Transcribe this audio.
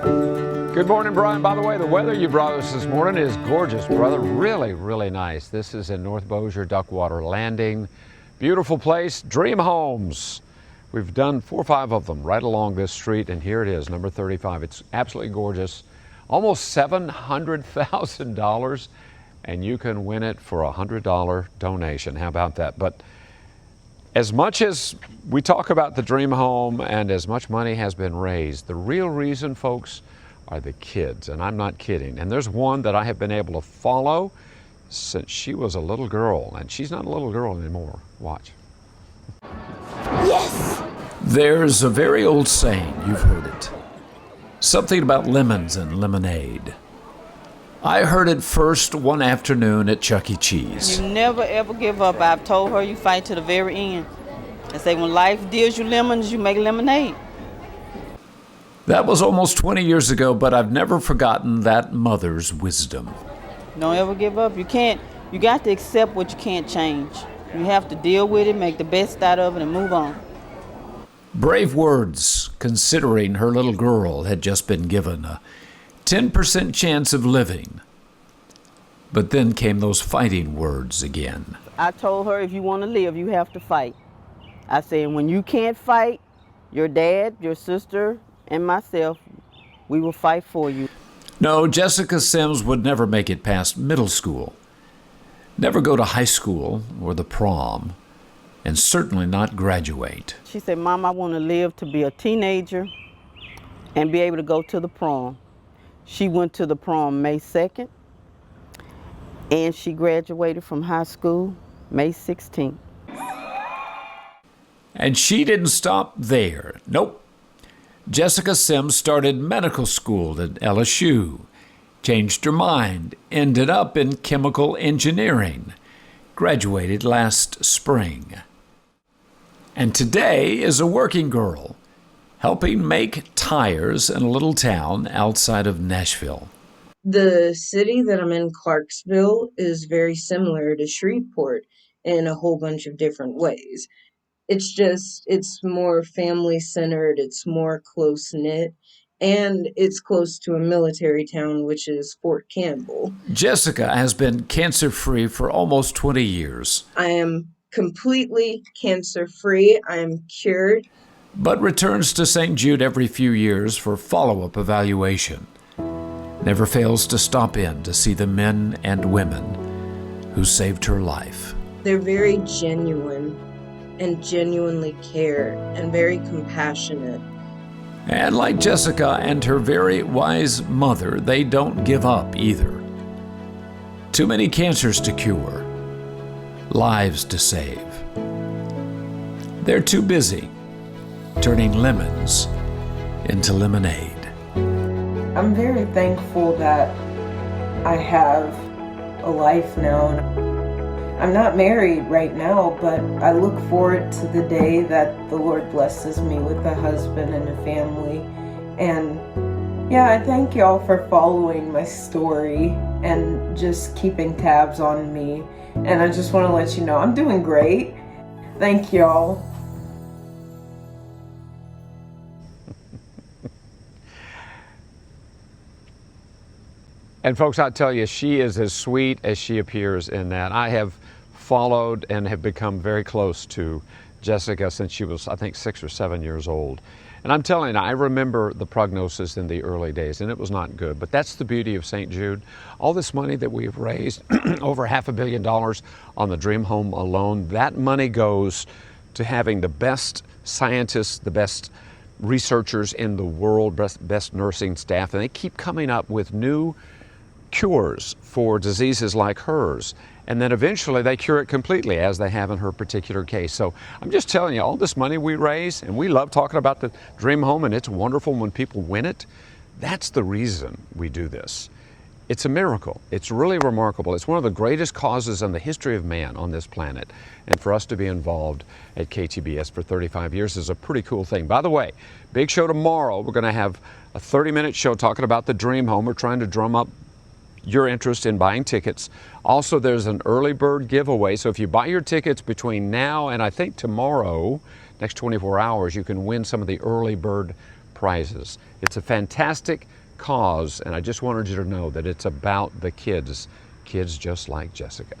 Good morning, Brian. By the way, the weather you brought us this morning is gorgeous, brother. Really, really nice. This is in North Bossier, Duckwater Landing. Beautiful place, dream homes. We've done 4 or 5 of them right along this street, and here it is, number 35. It's absolutely gorgeous. Almost $700,000, and you can win it for a $100 donation. How about that? But as much as we talk about the dream home and as much money has been raised, the real reason, folks, are the kids, and I'm not kidding. And there's one that I have been able to follow since she was a little girl, and she's not a little girl anymore. Watch. Yes! There's a very old saying, you've heard it. Something about lemons and lemonade. I heard it first one afternoon at Chuck E. Cheese. You never ever give up. I've told her you fight to the very end. I say when life deals you lemons, you make lemonade. That was almost 20 years ago, but I've never forgotten that mother's wisdom. Don't ever give up. You got to accept what you can't change. You have to deal with it, make the best out of it, and move on. Brave words, considering her little girl had just been given a 10% chance of living. But then came those fighting words again. I told her if you want to live, you have to fight. I said when you can't fight, your dad, your sister, and myself, we will fight for you. No, Jessica Sims would never make it past middle school, never go to high school or the prom, and certainly not graduate. She said, Mom, I want to live to be a teenager and be able to go to the prom. She went to the prom May 2nd, and she graduated from high school May 16th. And she didn't stop there. Nope. Jessica Sims started medical school at LSU, changed her mind, ended up in chemical engineering, graduated last spring. And today is a working girl, helping make tires in a little town outside of Nashville. The city that I'm in, Clarksville, is very similar to Shreveport in a whole bunch of different ways. It's more family-centered, it's more close-knit, and it's close to a military town, which is Fort Campbell. Jessica has been cancer-free for almost 20 years. I am completely cancer-free. I am cured. But returns to St. Jude every few years for follow-up evaluation. Never fails to stop in to see the men and women who saved her life. They're very genuine and genuinely care and very compassionate. And like Jessica and her very wise mother, they don't give up either. Too many cancers to cure, lives to save. They're too busy turning lemons into lemonade. I'm very thankful that I have a life now. I'm not married right now, but I look forward to the day that the Lord blesses me with a husband and a family. And yeah, I thank y'all for following my story and just keeping tabs on me. And I just want to let you know I'm doing great. Thank y'all. And folks, I tell you, she is as sweet as she appears in that. I have followed and have become very close to Jessica since she was, I think, 6 or 7 years old. And I'm telling you, I remember the prognosis in the early days, and it was not good. But that's the beauty of St. Jude. All this money that we have raised, over $500 million on the Dream Home alone, that money goes to having the best scientists, the best researchers in the world, best nursing staff, and they keep coming up with new cures for diseases like hers. And then eventually they cure it completely, as they have in her particular case. So I'm just telling you, all this money we raise, and we love talking about the Dream Home, and it's wonderful when people win it. That's the reason we do this. It's a miracle. It's really remarkable. It's one of the greatest causes in the history of man on this planet. And for us to be involved at KTBS for 35 years is a pretty cool thing. By the way, big show tomorrow. We're going to have a 30-minute show talking about the Dream Home. We're trying to drum up your interest in buying tickets. Also, there's an early bird giveaway. So if you buy your tickets between now and I think tomorrow, next 24 hours, you can win some of the early bird prizes. It's a fantastic cause, and I just wanted you to know that it's about the kids just like Jessica.